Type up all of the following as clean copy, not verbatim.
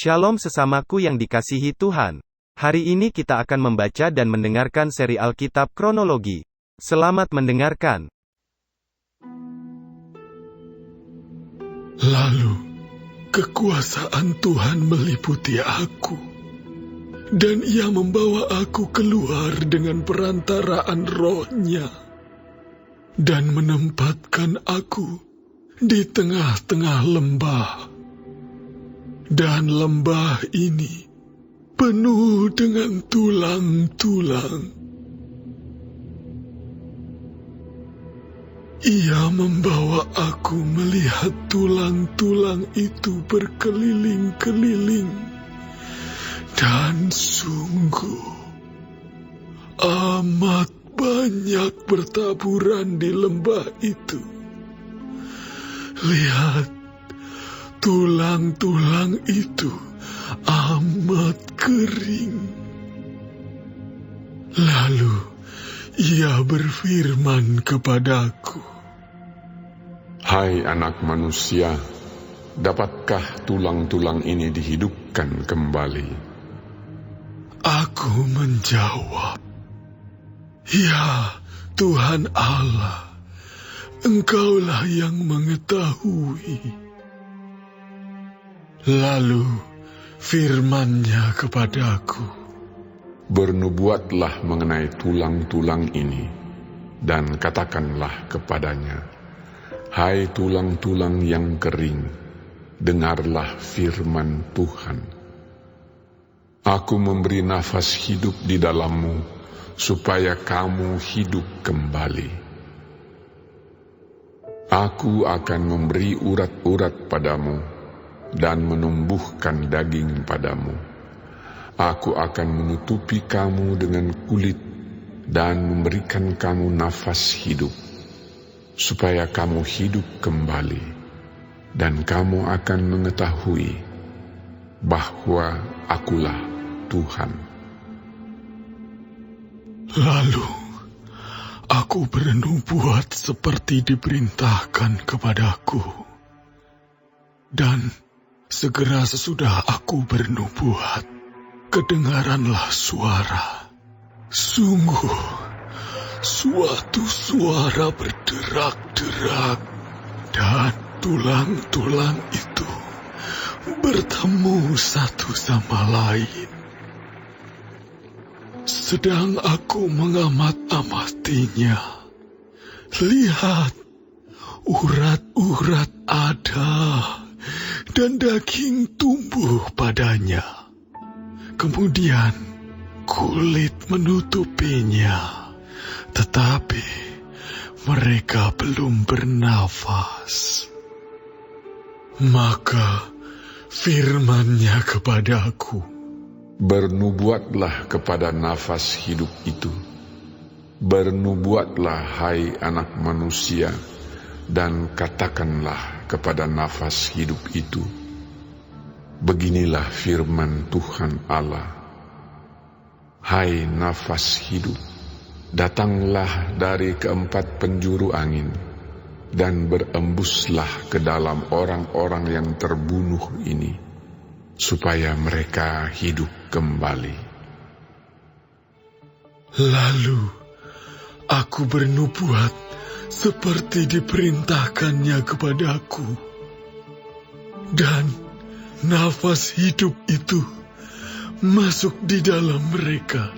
Shalom sesamaku yang dikasihi Tuhan. Hari ini kita akan membaca dan mendengarkan seri Alkitab Kronologi. Selamat mendengarkan. Lalu, kekuasaan Tuhan meliputi aku, dan Ia membawa aku keluar dengan perantaraan Roh-Nya, dan menempatkan aku di tengah-tengah lembah. Dan lembah ini penuh dengan tulang-tulang. Ia membawa aku melihat tulang-tulang itu berkeliling-keliling. Dan sungguh, amat banyak bertaburan di lembah itu. Lihat, tulang-tulang itu amat kering. Lalu Ia berfirman kepadaku, "Hai anak manusia, dapatkah tulang-tulang ini dihidupkan kembali?" Aku menjawab, "Ya Tuhan Allah, Engkaulah yang mengetahui." Lalu firman-Nya kepadaku, "Bernubuatlah mengenai tulang-tulang ini, dan katakanlah kepadanya, hai tulang-tulang yang kering, dengarlah firman Tuhan. Aku memberi nafas hidup di dalammu, supaya kamu hidup kembali. Aku akan memberi urat-urat padamu, dan menumbuhkan daging padamu. Aku akan menutupi kamu dengan kulit, dan memberikan kamu nafas hidup, supaya kamu hidup kembali, dan kamu akan mengetahui bahwa Akulah Tuhan." Lalu aku bernubuat seperti diperintahkan kepadaku. Dan segera sesudah aku bernubuat, kedengaranlah suara. Sungguh, suatu suara berderak-derak, dan tulang-tulang itu bertemu satu sama lain. Sedang aku mengamat-amatinya, lihat, urat-urat ada, dan daging tumbuh padanya. Kemudian kulit menutupinya, tetapi mereka belum bernafas. Maka firman-Nya kepadaku, Bernubuatlah kepada nafas hidup itu. Bernubuatlah, hai anak manusia, dan katakanlah kepada nafas hidup itu, beginilah firman Tuhan Allah. Hai nafas hidup, datanglah dari keempat penjuru angin, dan berembuslah ke dalam orang-orang yang terbunuh ini, supaya mereka hidup kembali. Lalu aku bernubuat seperti diperintahkannya kepadaku. Dan nafas hidup itu masuk di dalam mereka,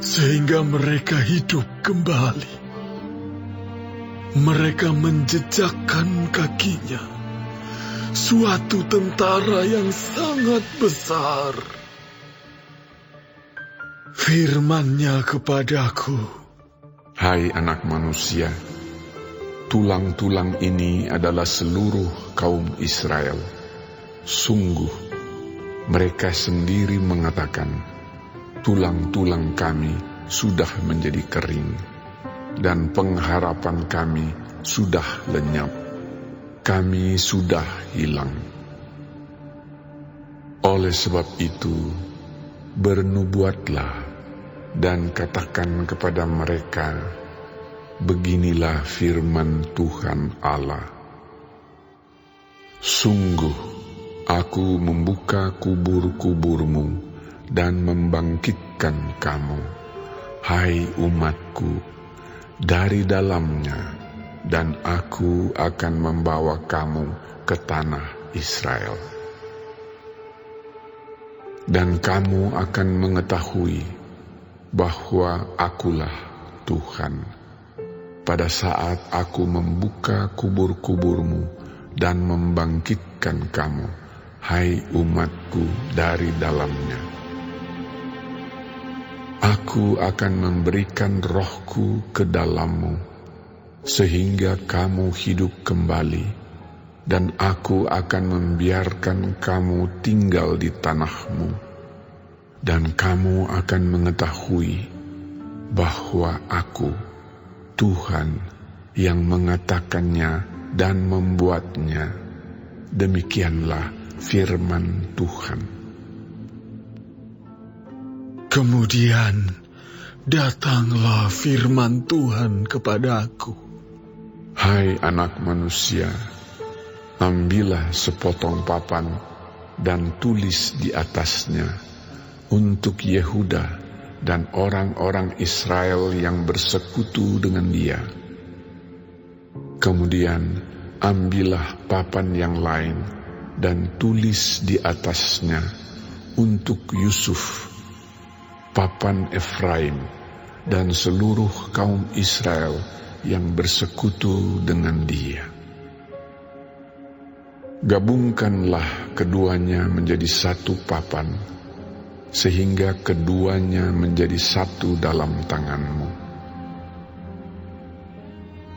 sehingga mereka hidup kembali. Mereka menjejakkan kakinya, suatu tentara yang sangat besar. Firman-Nya kepadaku, Hai anak manusia, tulang-tulang ini adalah seluruh kaum Israel. Sungguh, mereka sendiri mengatakan, tulang-tulang kami sudah menjadi kering, dan pengharapan kami sudah lenyap. Kami sudah hilang. Oleh sebab itu, bernubuatlah dan katakan kepada mereka, beginilah firman Tuhan Allah. Sungguh, Aku membuka kubur-kuburmu dan membangkitkan kamu, hai umatku, dari dalamnya, dan aku akan membawa kamu ke tanah Israel. Dan kamu akan mengetahui bahwa akulah Tuhan, pada saat aku membuka kubur-kuburmu dan membangkitkan kamu, hai umatku, dari dalamnya. Aku akan memberikan rohku ke dalammu, sehingga kamu hidup kembali, dan aku akan membiarkan kamu tinggal di tanahmu, dan kamu akan mengetahui bahwa aku, Tuhan, yang mengatakannya dan membuatnya. Demikianlah firman Tuhan. Kemudian datanglah firman Tuhan kepadaku. Hai anak manusia, ambillah sepotong papan dan tulis di atasnya untuk Yehuda dan orang-orang Israel yang bersekutu dengan dia. Kemudian ambillah papan yang lain dan tulis di atasnya untuk Yusuf, papan Efraim, dan seluruh kaum Israel yang bersekutu dengan dia. Gabungkanlah keduanya menjadi satu papan, sehingga keduanya menjadi satu dalam tanganmu.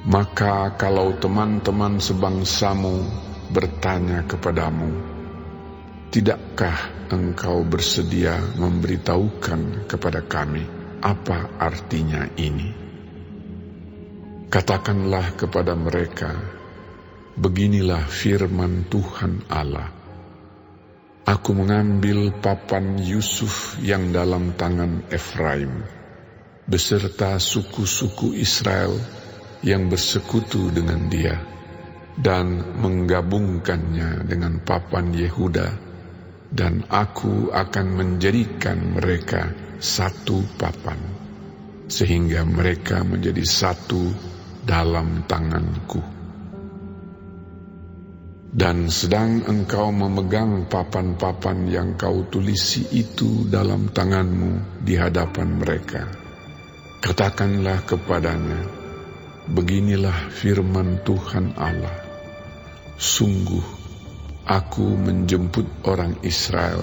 Maka kalau teman-teman sebangsamu bertanya kepadamu, tidakkah engkau bersedia memberitahukan kepada kami apa artinya ini? Katakanlah kepada mereka, beginilah firman Tuhan Allah. Aku mengambil papan Yusuf yang dalam tangan Efraim, beserta suku-suku Israel yang bersekutu dengan dia, dan menggabungkannya dengan papan Yehuda, dan aku akan menjadikan mereka satu papan, sehingga mereka menjadi satu dalam tanganku. Dan sedang engkau memegang papan-papan yang kau tulisi itu dalam tanganmu di hadapan mereka, katakanlah kepadanya, beginilah firman Tuhan Allah. Sungguh, aku menjemput orang Israel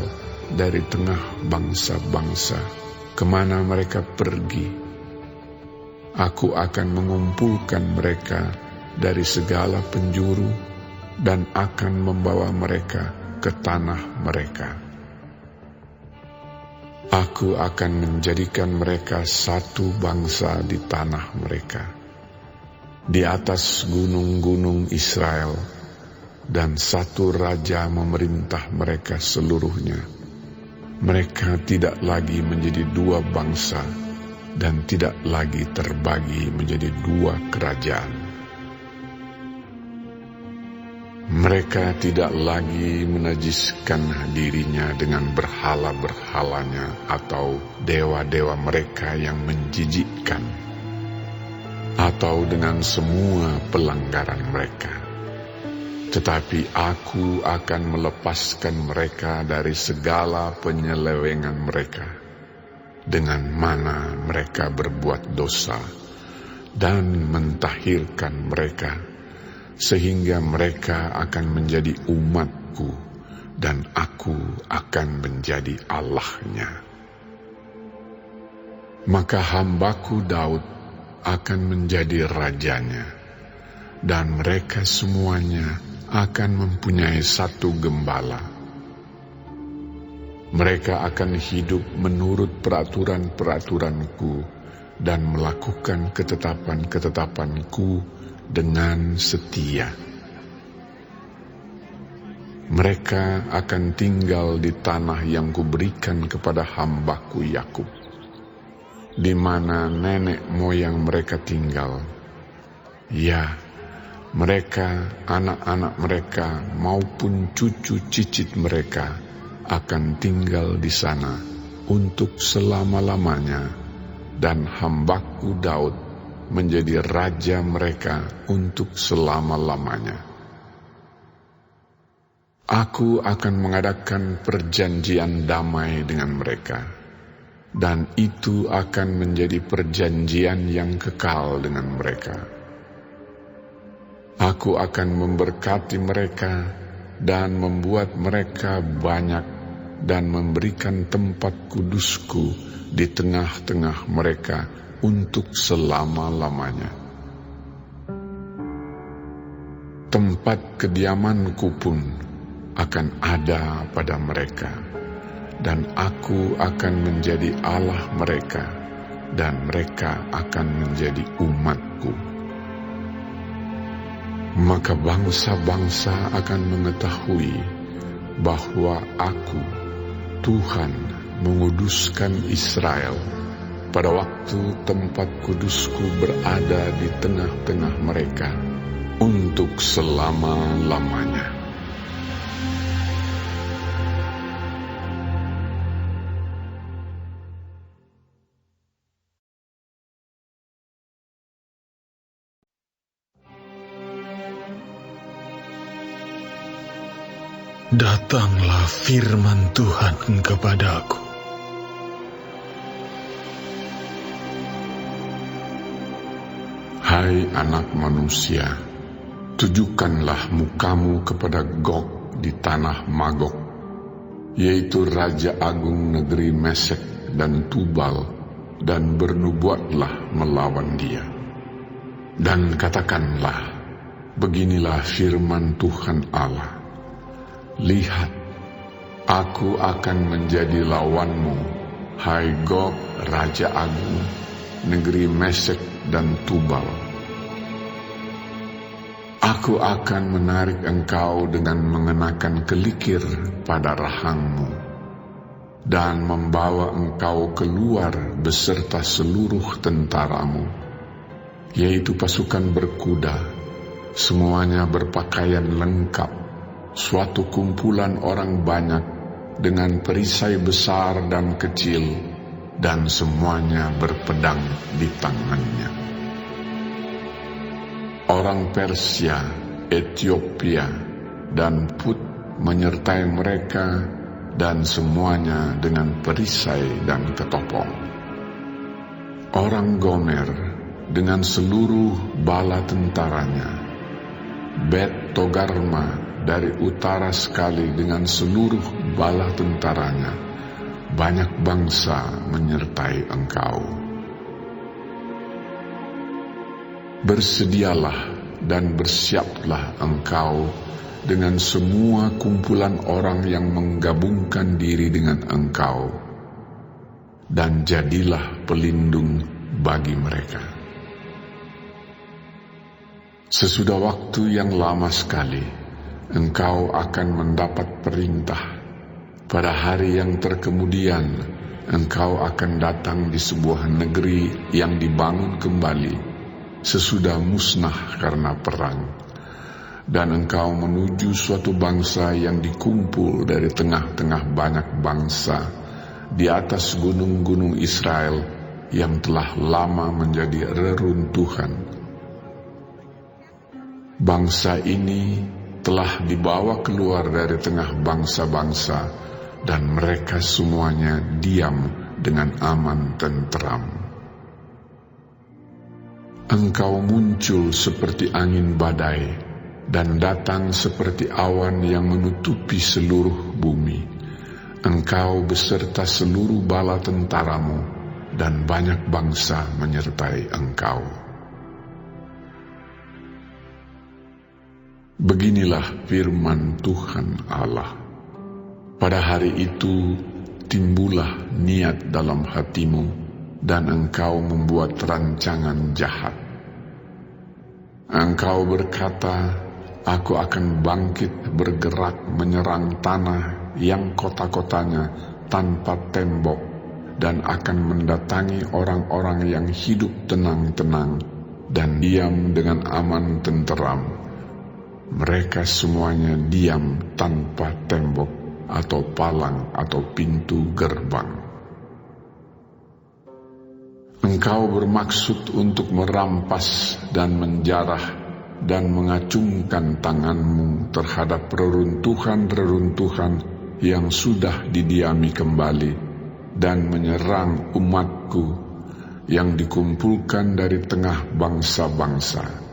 dari tengah bangsa-bangsa, kemana mereka pergi. Aku akan mengumpulkan mereka dari segala penjuru dan akan membawa mereka ke tanah mereka. Aku akan menjadikan mereka satu bangsa di tanah mereka, di atas gunung-gunung Israel, dan satu raja memerintah mereka seluruhnya. Mereka tidak lagi menjadi dua bangsa, dan tidak lagi terbagi menjadi dua kerajaan. Mereka tidak lagi menajiskan dirinya dengan berhala-berhalanya atau dewa-dewa mereka yang menjijikkan, atau dengan semua pelanggaran mereka. Tetapi aku akan melepaskan mereka dari segala penyelewengan mereka, dengan mana mereka berbuat dosa, dan mentahirkan mereka, sehingga mereka akan menjadi umatku, dan aku akan menjadi Allahnya. Maka hambaku Daud akan menjadi rajanya, dan mereka semuanya akan mempunyai satu gembala. Mereka akan hidup menurut peraturan-peraturanku dan melakukan ketetapan-ketetapanku dengan setia. Mereka akan tinggal di tanah yang kuberikan kepada hambaku Yakub, di mana nenek moyang mereka tinggal. Ya, Mereka, anak-anak mereka, maupun cucu cicit mereka akan tinggal di sana untuk selama-lamanya, dan hambaku Daud menjadi raja mereka untuk selama-lamanya. Aku akan mengadakan perjanjian damai dengan mereka, dan itu akan menjadi perjanjian yang kekal dengan mereka. Aku akan memberkati mereka dan membuat mereka banyak dan memberikan tempat kudusku di tengah-tengah mereka untuk selama-lamanya. Tempat kediamanku pun akan ada pada mereka, dan aku akan menjadi Allah mereka, dan mereka akan menjadi umatku. Maka bangsa-bangsa akan mengetahui bahwa aku, Tuhan, menguduskan Israel pada waktu tempat kudusku berada di tengah-tengah mereka untuk selama-lamanya. Datanglah firman Tuhan kepadaku. Hai anak manusia, tujukanlah mukamu kepada Gog di tanah Magog, yaitu Raja Agung negeri Mesek dan Tubal, dan bernubuatlah melawan dia. Dan katakanlah, beginilah firman Tuhan Allah. Lihat, aku akan menjadi lawanmu, hai Gog, Raja Agung, negeri Mesek dan Tubal. Aku akan menarik engkau dengan mengenakan kelikir pada rahangmu, dan membawa engkau keluar beserta seluruh tentaramu, yaitu pasukan berkuda, semuanya berpakaian lengkap, suatu kumpulan orang banyak dengan perisai besar dan kecil, dan semuanya berpedang di tangannya. Orang Persia, Ethiopia, dan Put menyertai mereka, dan semuanya dengan perisai dan ketopong. Orang Gomer dengan seluruh bala tentaranya, Bet Togarma dari utara sekali dengan seluruh bala tentaranya, banyak bangsa menyertai engkau. Bersedialah dan bersiaplah engkau dengan semua kumpulan orang yang menggabungkan diri dengan engkau, dan jadilah pelindung bagi mereka. Sesudah waktu yang lama sekali, engkau akan mendapat perintah. Pada hari yang terkemudian, engkau akan datang di sebuah negeri yang dibangun kembali, sesudah musnah karena perang. Dan engkau menuju suatu bangsa yang dikumpul dari tengah-tengah banyak bangsa, di atas gunung-gunung Israel yang telah lama menjadi reruntuhan. Bangsa ini telah dibawa keluar dari tengah bangsa-bangsa, dan mereka semuanya diam dengan aman tentram. Engkau muncul seperti angin badai, dan datang seperti awan yang menutupi seluruh bumi. Engkau beserta seluruh bala tentaramu, dan banyak bangsa menyertai engkau. Beginilah firman Tuhan Allah. Pada hari itu timbullah niat dalam hatimu, dan engkau membuat rancangan jahat. Engkau berkata, aku akan bangkit bergerak menyerang tanah yang kota-kotanya tanpa tembok, dan akan mendatangi orang-orang yang hidup tenang-tenang dan diam dengan aman tenteram, Mereka semuanya diam tanpa tembok atau palang atau pintu gerbang. Engkau bermaksud untuk merampas dan menjarah dan mengacungkan tanganmu terhadap reruntuhan-reruntuhan yang sudah didiami kembali dan menyerang umatku yang dikumpulkan dari tengah bangsa-bangsa.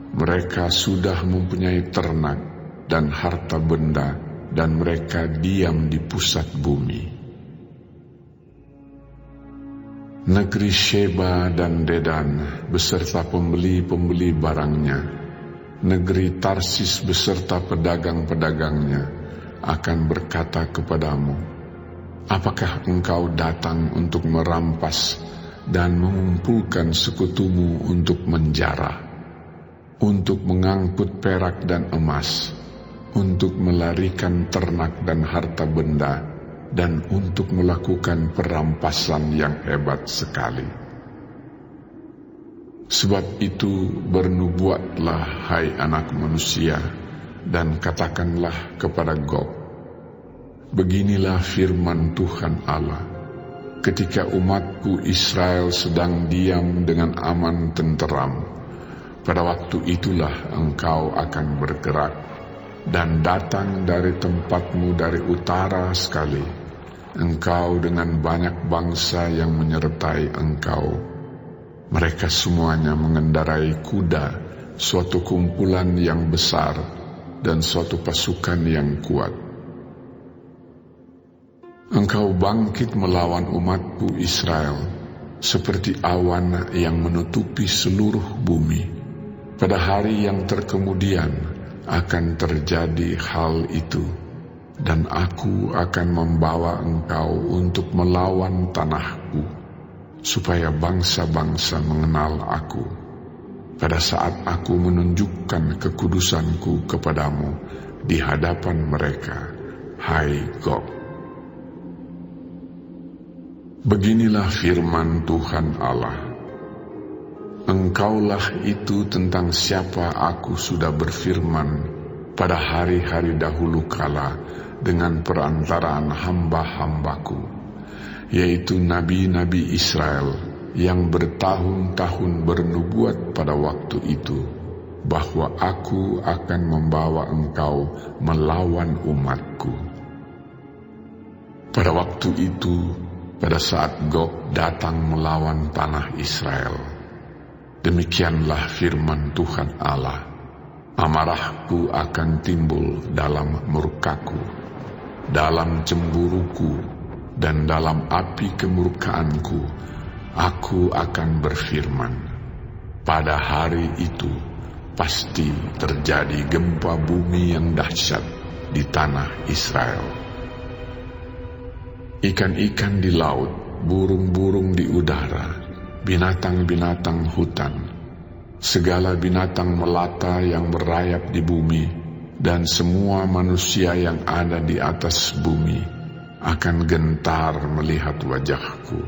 Mereka sudah mempunyai ternak dan harta benda dan mereka diam di pusat bumi. Negeri Sheba dan Dedan beserta pembeli-pembeli barangnya, negeri Tarsis beserta pedagang-pedagangnya akan berkata kepadamu, apakah engkau datang untuk merampas dan mengumpulkan sekutumu untuk menjara, untuk mengangkut perak dan emas, untuk melarikan ternak dan harta benda, dan untuk melakukan perampasan yang hebat sekali? Sebab itu bernubuatlah, hai anak manusia, dan katakanlah kepada Gog, beginilah firman Tuhan Allah, ketika umatku Israel sedang diam dengan aman tenteram, pada waktu itulah engkau akan bergerak dan datang dari tempatmu dari utara sekali, engkau dengan banyak bangsa yang menyertai engkau. Mereka semuanya mengendarai kuda, suatu kumpulan yang besar dan suatu pasukan yang kuat. Engkau bangkit melawan umatku Israel, seperti awan yang menutupi seluruh bumi. Pada hari yang terkemudian akan terjadi hal itu, dan aku akan membawa engkau untuk melawan tanahku, supaya bangsa-bangsa mengenal aku, pada saat aku menunjukkan kekudusanku kepadamu di hadapan mereka, hai Gog. Beginilah firman Tuhan Allah, engkaulah itu tentang siapa aku sudah berfirman pada hari-hari dahulu kala dengan perantaraan hamba-hambaku, yaitu nabi-nabi Israel yang bertahun-tahun bernubuat pada waktu itu, bahwa aku akan membawa engkau melawan umatku. Pada waktu itu, pada saat Gog datang melawan tanah Israel, demikianlah firman Tuhan Allah, amarahku akan timbul dalam murkaku, dalam cemburuku, dan dalam api kemurkaanku, aku akan berfirman. Pada hari itu, pasti terjadi gempa bumi yang dahsyat di tanah Israel. Ikan-ikan di laut, burung-burung di udara, binatang-binatang hutan, segala binatang melata yang merayap di bumi, dan semua manusia yang ada di atas bumi akan gentar melihat wajahku.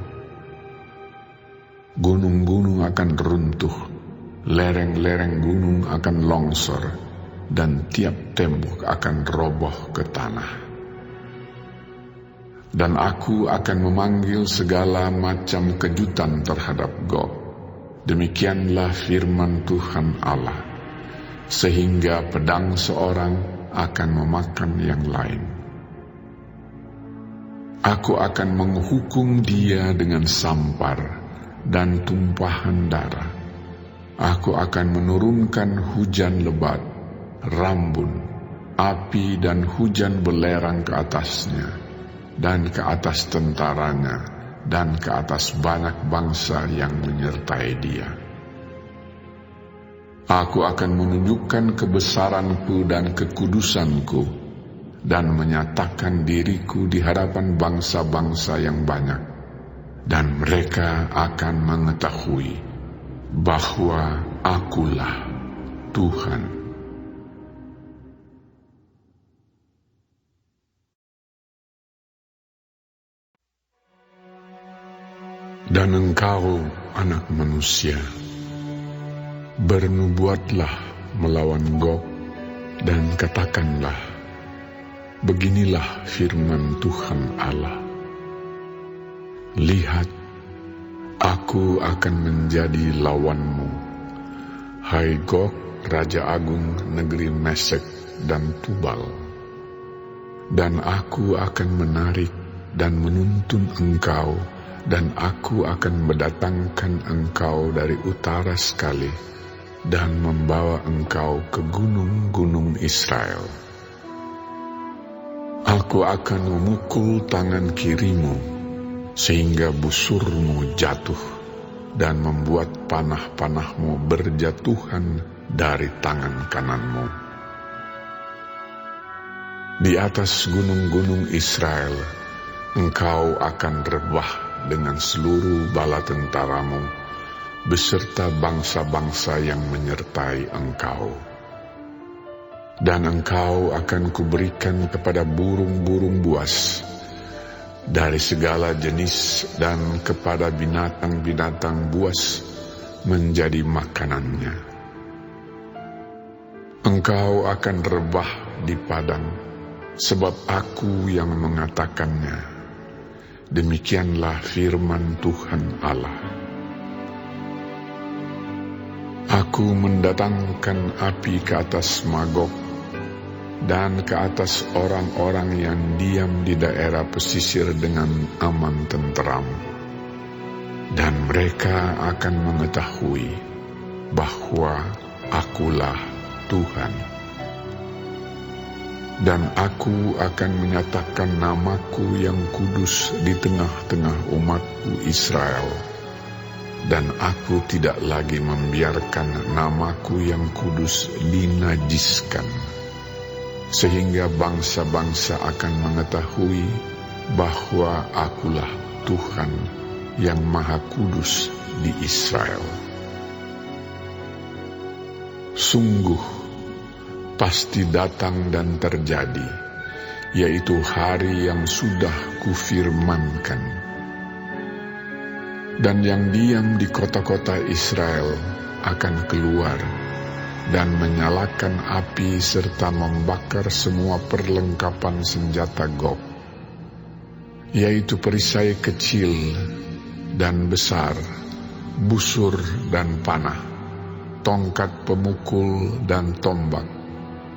Gunung-gunung akan runtuh, lereng-lereng gunung akan longsor, dan tiap tembok akan roboh ke tanah. Dan aku akan memanggil segala macam kejutan terhadap Gog. Demikianlah firman Tuhan Allah, sehingga pedang seorang akan memakan yang lain. Aku akan menghukum dia dengan sampar dan tumpahan darah. Aku akan menurunkan hujan lebat, rambun, api dan hujan belerang ke atasnya, dan ke atas tentaranya, dan ke atas banyak bangsa yang menyertai dia. Aku akan menunjukkan kebesaranku dan kekudusanku, dan menyatakan diriku di hadapan bangsa-bangsa yang banyak, dan mereka akan mengetahui bahwa akulah Tuhan. Dan engkau, anak manusia, bernubuatlah melawan Gog dan katakanlah, beginilah firman Tuhan Allah. Lihat, aku akan menjadi lawanmu, hai Gog, Raja Agung negeri Mesek dan Tubal. Dan aku akan menarik dan menuntun engkau, dan aku akan mendatangkan engkau dari utara sekali, dan membawa engkau ke gunung-gunung Israel. Aku akan memukul tangan kirimu, sehingga busurmu jatuh, dan membuat panah-panahmu berjatuhan dari tangan kananmu. Di atas gunung-gunung Israel, engkau akan rebah dengan seluruh bala tentaramu, beserta bangsa-bangsa yang menyertai engkau. Dan engkau akan kuberikan kepada burung-burung buas dari segala jenis, dan kepada binatang-binatang buas menjadi makanannya. Engkau akan rebah di padang, sebab aku yang mengatakannya. Demikianlah firman Tuhan Allah. Aku mendatangkan api ke atas Magog, dan ke atas orang-orang yang diam di daerah pesisir dengan aman tenteram. Dan mereka akan mengetahui bahwa akulah Tuhan. Dan aku akan menyatakan namaku yang kudus di tengah-tengah umatku Israel. Dan aku tidak lagi membiarkan namaku yang kudus dinajiskan, sehingga bangsa-bangsa akan mengetahui bahwa akulah Tuhan yang Maha Kudus di Israel. Sungguh, pasti datang dan terjadi, yaitu hari yang sudah kufirmankan. Dan yang diam di kota-kota Israel akan keluar dan menyalakan api serta membakar semua perlengkapan senjata Gog, yaitu perisai kecil dan besar, busur dan panah, tongkat pemukul dan tombak,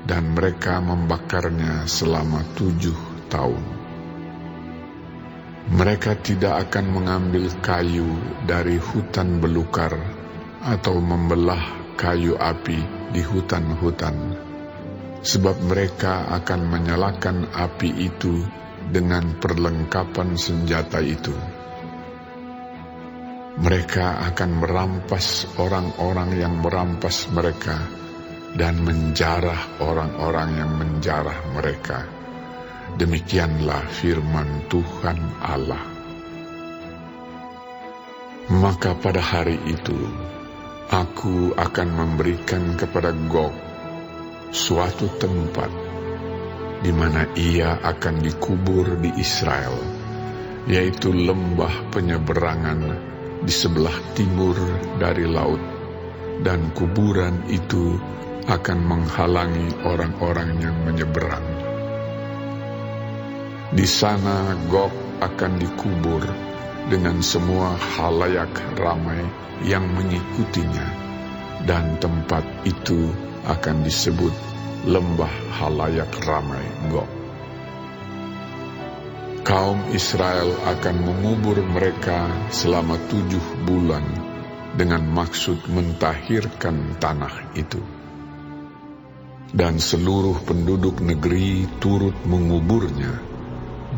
dan mereka membakarnya selama 7 tahun. Mereka tidak akan mengambil kayu dari hutan belukar atau membelah kayu api di hutan-hutan, sebab mereka akan menyalakan api itu dengan perlengkapan senjata itu. Mereka akan merampas orang-orang yang merampas mereka, dan menjarah orang-orang yang menjarah mereka. Demikianlah firman Tuhan Allah. Maka pada hari itu, aku akan memberikan kepada Gog suatu tempat di mana ia akan dikubur di Israel, yaitu lembah penyeberangan di sebelah timur dari laut, dan kuburan itu akan menghalangi orang-orang yang menyeberang. Di sana Gog akan dikubur dengan semua halayak ramai yang mengikutinya, dan tempat itu akan disebut lembah halayak ramai Gog. Kaum Israel akan mengubur mereka selama 7 bulan dengan maksud mentahirkan tanah itu. Dan seluruh penduduk negeri turut menguburnya,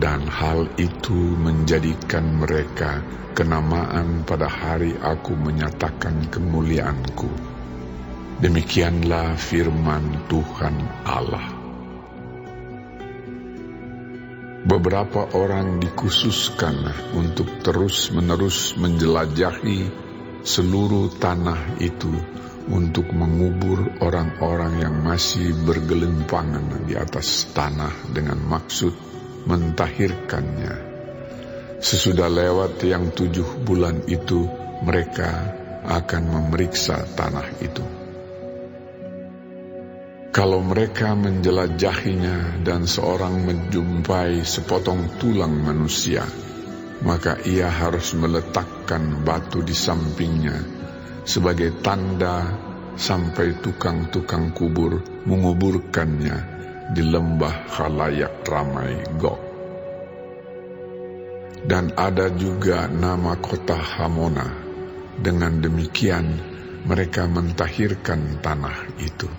dan hal itu menjadikan mereka kenamaan pada hari aku menyatakan kemuliaanku. Demikianlah firman Tuhan Allah. Beberapa orang dikhususkan untuk terus-menerus menjelajahi seluruh tanah itu untuk mengubur orang-orang yang masih bergelimpangan di atas tanah dengan maksud mentahirkannya. Sesudah lewat yang 7 bulan itu, mereka akan memeriksa tanah itu. Kalau mereka menjelajahinya dan seorang menjumpai sepotong tulang manusia, maka ia harus meletakkan batu di sampingnya sebagai tanda sampai tukang-tukang kubur menguburkannya di lembah khalayak ramai Gog. Dan ada juga nama kota Hamona. Dengan demikian mereka mentahirkan tanah itu.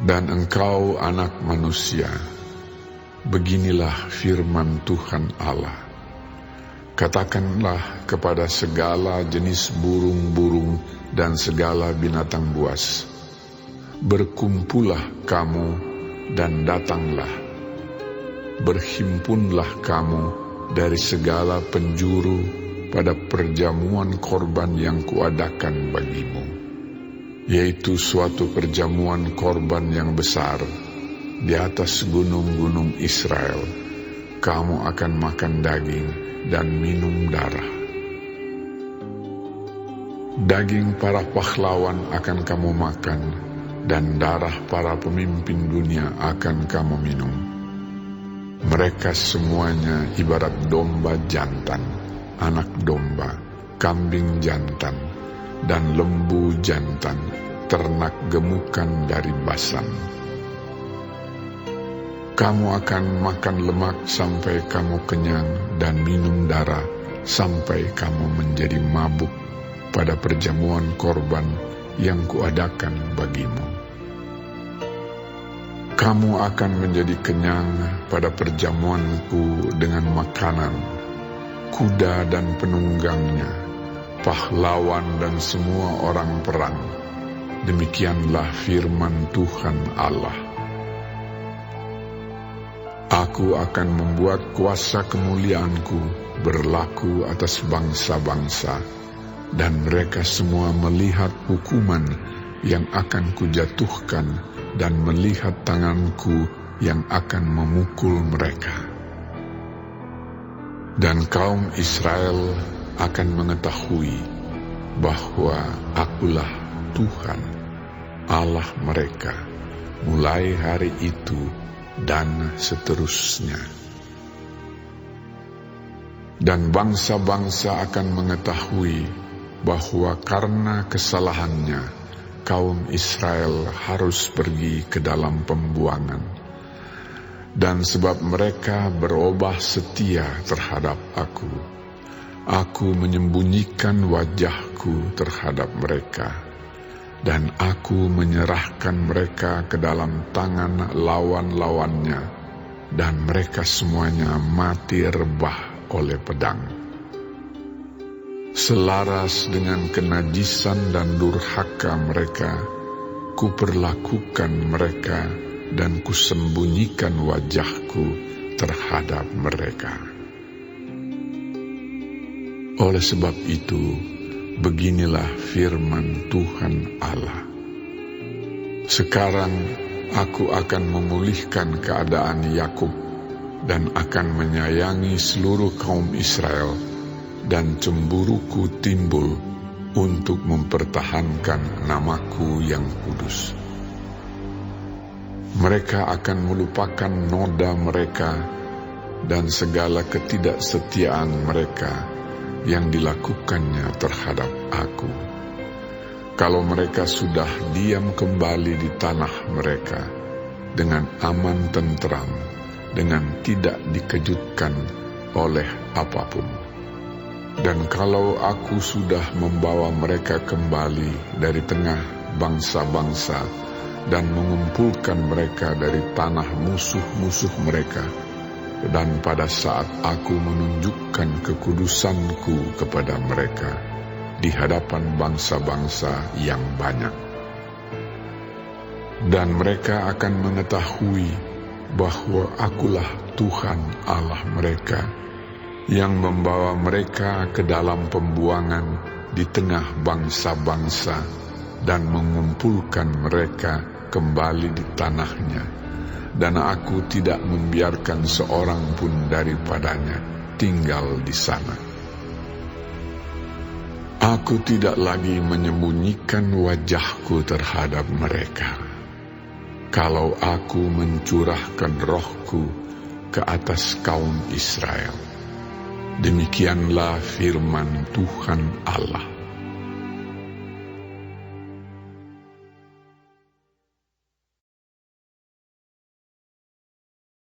Dan engkau anak manusia, beginilah firman Tuhan Allah. Katakanlah kepada segala jenis burung-burung dan segala binatang buas, berkumpullah kamu dan datanglah. Berhimpunlah kamu dari segala penjuru pada perjamuan korban yang kuadakan bagimu, yaitu suatu perjamuan korban yang besar di atas gunung-gunung Israel. Kamu akan makan daging dan minum darah. Daging para pahlawan akan kamu makan, dan darah para pemimpin dunia akan kamu minum. Mereka semuanya ibarat domba jantan, anak domba, kambing jantan, dan lembu jantan, ternak gemukan dari Basan. Kamu akan makan lemak sampai kamu kenyang dan minum darah sampai kamu menjadi mabuk pada perjamuan korban yang kuadakan bagimu. Kamu akan menjadi kenyang pada perjamuanku dengan makanan, kuda dan penunggangnya, pahlawan dan semua orang perang. Demikianlah firman Tuhan Allah. Aku akan membuat kuasa kemuliaanku berlaku atas bangsa-bangsa, dan mereka semua melihat hukuman yang akan kujatuhkan dan melihat tanganku yang akan memukul mereka. Dan kaum Israel akan mengetahui bahwa Akulah Tuhan, Allah mereka, mulai hari itu dan seterusnya. Dan bangsa-bangsa akan mengetahui bahwa karena kesalahannya, kaum Israel harus pergi ke dalam pembuangan. Dan sebab mereka berubah setia terhadap aku menyembunyikan wajahku terhadap mereka, dan aku menyerahkan mereka ke dalam tangan lawan-lawannya, dan mereka semuanya mati rebah oleh pedang. Selaras dengan kenajisan dan durhaka mereka, kuperlakukan mereka dan kusembunyikan wajahku terhadap mereka. Oleh sebab itu, beginilah firman Tuhan Allah. Sekarang aku akan memulihkan keadaan Yakub dan akan menyayangi seluruh kaum Israel, dan cemburuku timbul untuk mempertahankan namaku yang kudus. Mereka akan melupakan noda mereka dan segala ketidaksetiaan mereka yang dilakukannya terhadap aku. Kalau mereka sudah diam kembali di tanah mereka dengan aman tentram, dengan tidak dikejutkan oleh apapun. Dan kalau aku sudah membawa mereka kembali dari tengah bangsa-bangsa dan mengumpulkan mereka dari tanah musuh-musuh mereka, dan pada saat aku menunjukkan kekudusanku kepada mereka di hadapan bangsa-bangsa yang banyak, dan mereka akan mengetahui bahwa Akulah Tuhan Allah mereka, yang membawa mereka ke dalam pembuangan di tengah bangsa-bangsa dan mengumpulkan mereka kembali di tanahnya, dan aku tidak membiarkan seorang pun daripadanya tinggal di sana. Aku tidak lagi menyembunyikan wajahku terhadap mereka. Kalau aku mencurahkan rohku ke atas kaum Israel, demikianlah firman Tuhan Allah.